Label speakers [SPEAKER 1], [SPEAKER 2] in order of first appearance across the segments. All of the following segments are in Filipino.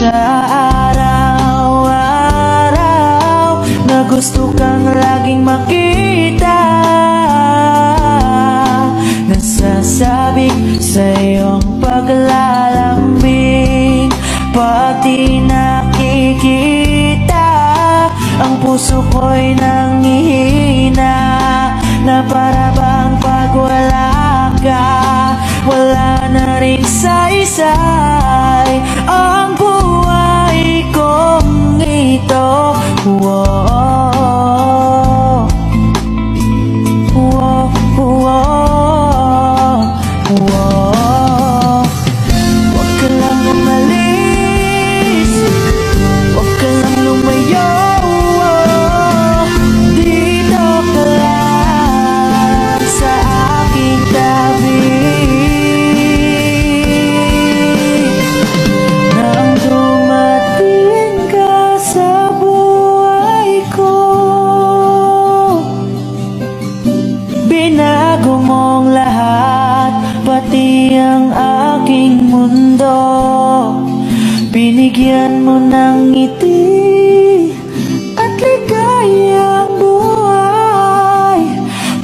[SPEAKER 1] sa araw-araw na gusto kang laging makita. Nasasabik sa iyong paglalambing, pati nakikita ang puso ko'y nanghihina, na para bang pag wala ka, wala na rin saysay ang buhay kong ito. Whoa. Whoa, whoa, whoa. Huwag ka lang umalis, huwag ka lang lumayo. Dito ka lang sa aking tabi. Nang dumating ka sa buhay ko, binago mong lahat, pati ang aking mundo. Binigyan mo ng ngiti at ligayang buhay.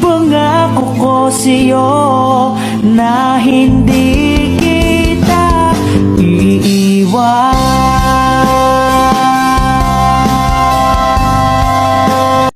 [SPEAKER 1] Pangako ko sa'yo na hindi